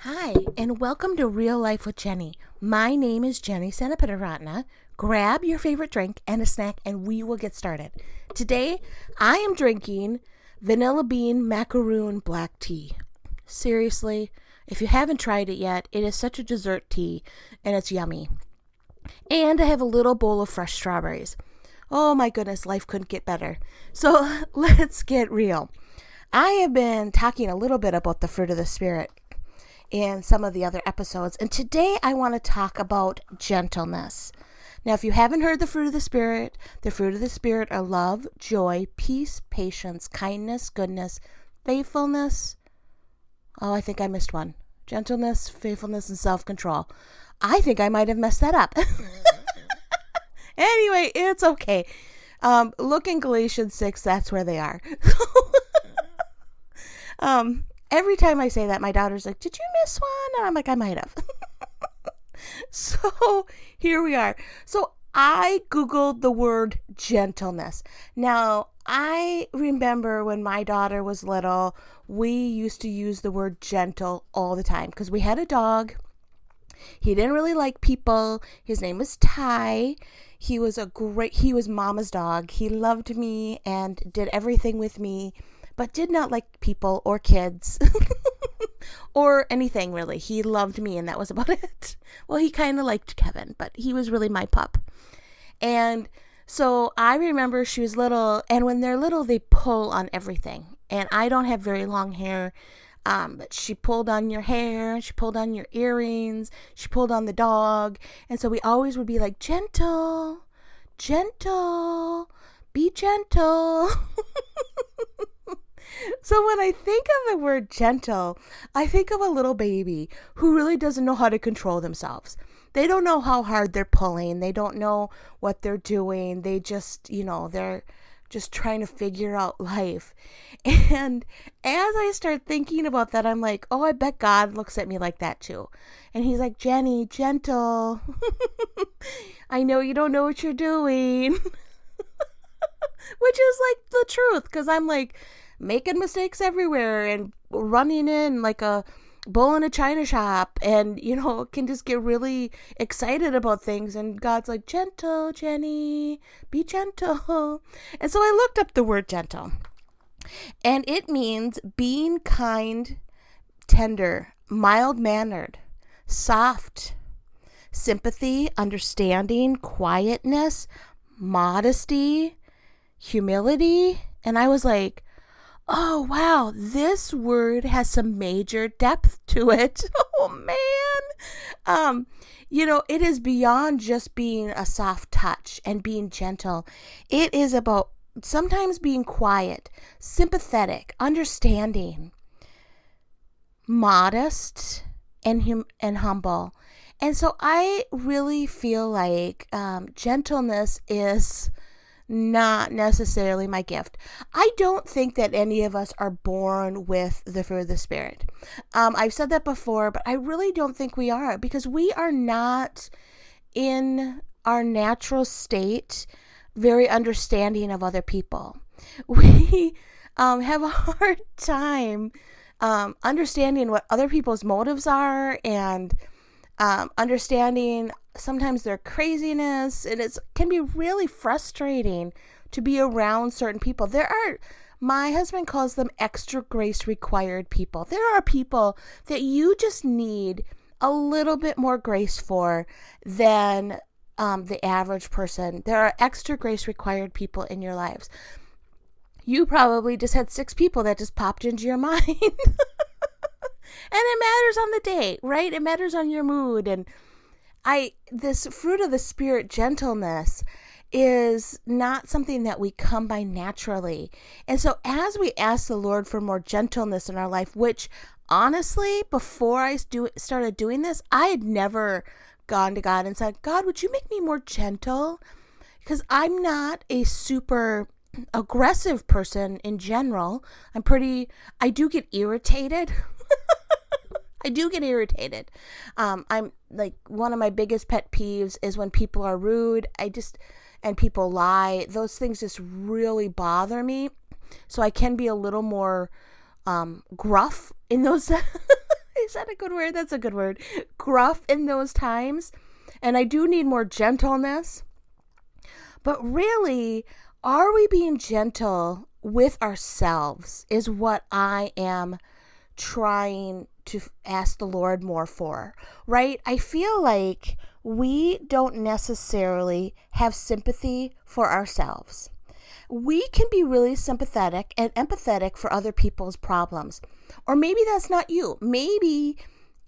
Hi, and welcome to Real Life with Jenny. My name is Jenny Senaparatna. Grab your favorite drink and a snack, and we will get started. Today, I am drinking vanilla bean macaroon black tea. Seriously, if you haven't tried it yet, it is such a dessert tea, and it's yummy. And I have a little bowl of fresh strawberries. Oh my goodness, life couldn't get better. So let's get real. I have been talking a little bit about the fruit of the Spirit in some of the other episodes. And today I want to talk about gentleness. Now, if you haven't heard the fruit of the Spirit are love, joy, peace, patience, kindness, goodness, faithfulness. Oh, I think I missed one. Gentleness, faithfulness, and self-control. I think I might have messed that up. Anyway, it's okay. Look in Galatians 6, that's where they are. Every time I say that, my daughter's like, did you miss one? And I'm like, I might have. So here we are. So I Googled the word gentleness. Now, I remember when my daughter was little, we used to use the word gentle all the time because we had a dog. He didn't really like people. His name was Ty. He was mama's dog. He loved me and did everything with me, but did not like people or kids or anything really. He loved me and that was about it. Well, he kind of liked Kevin, but he was really my pup. And so I remember she was little, and when they're little, they pull on everything. And I don't have very long hair, but she pulled on your hair, she pulled on your earrings, she pulled on the dog. And so we always would be like, gentle, gentle, be gentle. So when I think of the word gentle, I think of a little baby who really doesn't know how to control themselves. They don't know how hard they're pulling. They don't know what they're doing. They just, they're just trying to figure out life. And as I start thinking about that, I'm like, oh, I bet God looks at me like that too. And he's like, Jenny, gentle. I know you don't know what you're doing. Which is like the truth, because I'm like making mistakes everywhere and running in like a bull in a china shop and, can just get really excited about things. And God's like, gentle, Jenny, be gentle. And so I looked up the word gentle, and it means being kind, tender, mild-mannered, soft, sympathy, understanding, quietness, modesty, humility. And I was like, oh, wow, this word has some major depth to it. Oh, man. It is beyond just being a soft touch and being gentle. It is about sometimes being quiet, sympathetic, understanding, modest, and humble. And so I really feel like gentleness is not necessarily my gift. I don't think that any of us are born with the fruit of the Spirit. I've said that before, but I really don't think we are, because we are not in our natural state very understanding of other people. We have a hard time understanding what other people's motives are and understanding sometimes their craziness, and it can be really frustrating to be around certain people. My husband calls them extra grace required people. There are people that you just need a little bit more grace for than the average person. There are extra grace required people in your lives. You probably just had 6 people that just popped into your mind. And it matters on the day, right? It matters on your mood. And this fruit of the Spirit, gentleness, is not something that we come by naturally. And so as we ask the Lord for more gentleness in our life, which honestly, before I started doing this, I had never gone to God and said, God, would you make me more gentle? Because I'm not a super aggressive person in general. I do get irritated. I'm like, one of my biggest pet peeves is when people are rude. And people lie. Those things just really bother me. So I can be a little more gruff in those Is that a good word? That's a good word. Gruff in those times. And I do need more gentleness. But really, are we being gentle with ourselves is what I am trying to ask the Lord more for, right? I feel like we don't necessarily have sympathy for ourselves. We can be really sympathetic and empathetic for other people's problems. Or maybe that's not you. Maybe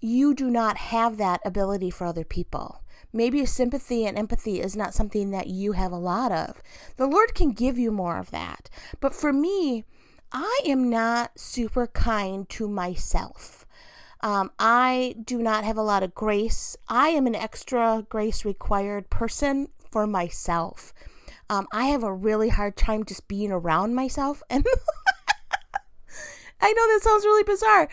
you do not have that ability for other people. Maybe sympathy and empathy is not something that you have a lot of. The Lord can give you more of that. But for me, I am not super kind to myself. I do not have a lot of grace. I am an extra grace required person for myself. I have a really hard time just being around myself. And I know that sounds really bizarre,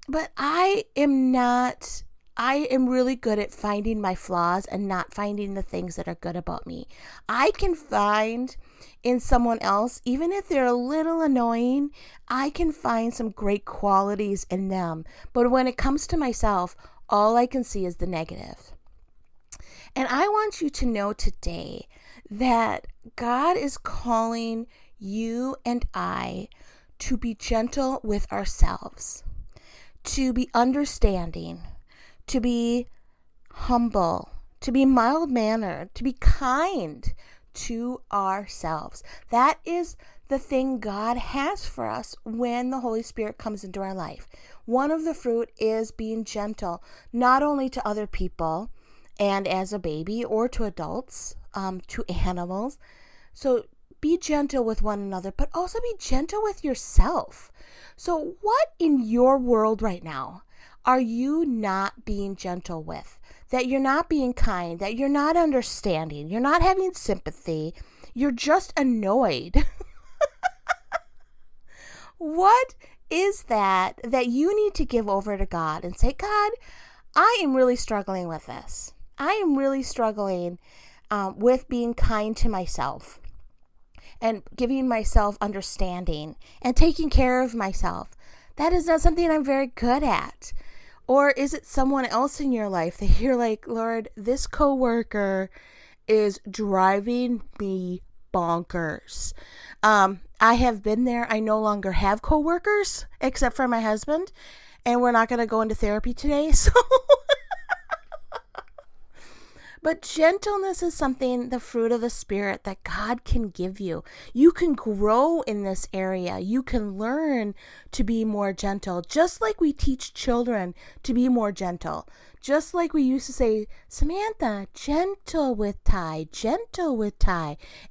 but I am really good at finding my flaws and not finding the things that are good about me. I can find in someone else, even if they're a little annoying, I can find some great qualities in them. But when it comes to myself, all I can see is the negative. And I want you to know today that God is calling you and I to be gentle with ourselves, to be understanding, to be humble, to be mild-mannered, to be kind to ourselves. That is the thing God has for us when the Holy Spirit comes into our life. One of the fruit is being gentle, not only to other people and as a baby or to adults, to animals. So be gentle with one another, but also be gentle with yourself. So what in your world right now are you not being gentle with? That you're not being kind, that you're not understanding, you're not having sympathy, you're just annoyed. What is that you need to give over to God and say, God, I am really struggling with this. I am really struggling with being kind to myself and giving myself understanding and taking care of myself. That is not something I'm very good at. Or is it someone else in your life that you're like, Lord, this coworker is driving me bonkers. I have been there. I no longer have coworkers except for my husband, and we're not going to go into therapy today. So But gentleness is something, the fruit of the Spirit, that God can give you. You can grow in this area. You can learn to be more gentle, just like we teach children to be more gentle. Just like we used to say, Samantha, gentle with Ty,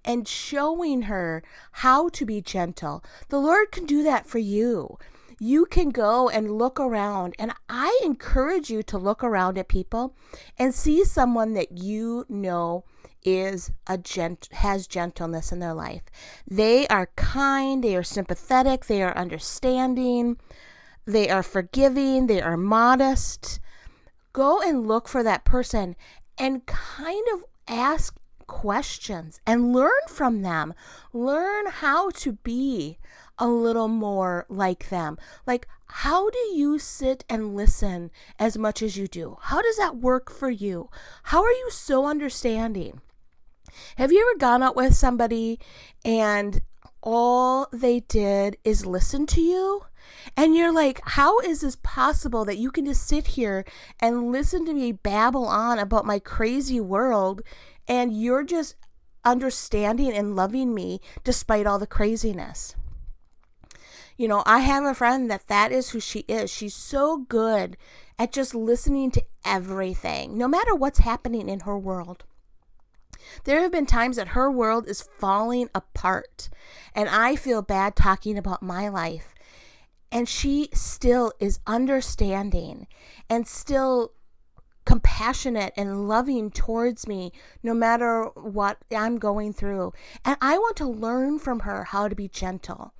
and showing her how to be gentle. The Lord can do that for you. You can go and look around, and I encourage you to look around at people and see someone that you know has gentleness in their life. They are kind, they are sympathetic, they are understanding, they are forgiving, they are modest. Go and look for that person and kind of ask questions and learn from them. Learn how to be a little more like them. Like, how do you sit and listen as much as you do? How does that work for you? How are you so understanding? Have you ever gone out with somebody and all they did is listen to you? And you're like, how is this possible that you can just sit here and listen to me babble on about my crazy world, and you're just understanding and loving me despite all the craziness? You know, I have a friend that is who she is. She's so good at just listening to everything, no matter what's happening in her world. There have been times that her world is falling apart, and I feel bad talking about my life. And she still is understanding and still compassionate and loving towards me, no matter what I'm going through. And I want to learn from her how to be gentle.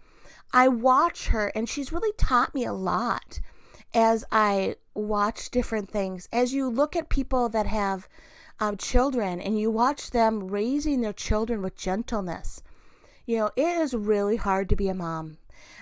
I watch her, and she's really taught me a lot as I watch different things. As you look at people that have children and you watch them raising their children with gentleness, you know, it is really hard to be a mom.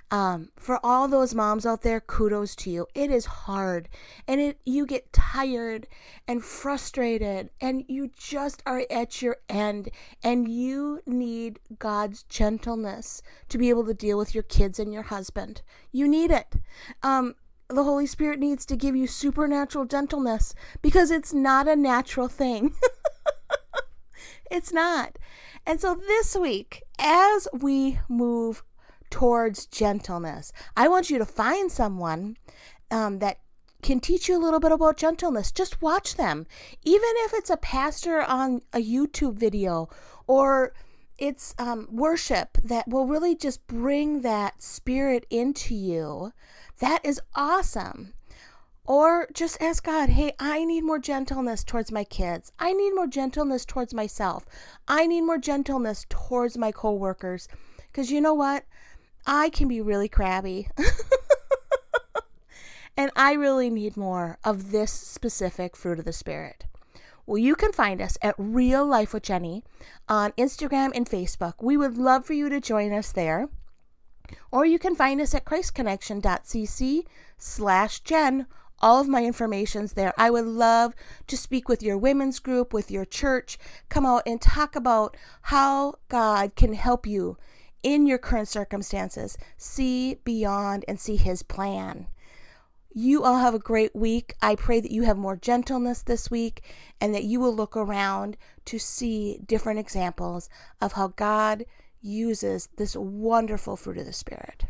For all those moms out there, kudos to you. It is hard, and you get tired and frustrated, and you just are at your end, and you need God's gentleness to be able to deal with your kids and your husband. You need it. The Holy Spirit needs to give you supernatural gentleness, because it's not a natural thing. It's not. And so this week, as we move towards gentleness, I want you to find someone that can teach you a little bit about gentleness. Just watch them. Even if it's a pastor on a YouTube video, or it's worship that will really just bring that spirit into you, that is awesome. Or just ask God, hey, I need more gentleness towards my kids. I need more gentleness towards myself. I need more gentleness towards my coworkers. Because you know what? I can be really crabby. And I really need more of this specific fruit of the Spirit. Well, you can find us at Real Life with Jenny on Instagram and Facebook. We would love for you to join us there. Or you can find us at christconnection.cc/Jen. All of my information's there. I would love to speak with your women's group, with your church, come out and talk about how God can help you in your current circumstances, see beyond and see His plan. You all have a great week. I pray that you have more gentleness this week, and that you will look around to see different examples of how God uses this wonderful fruit of the Spirit.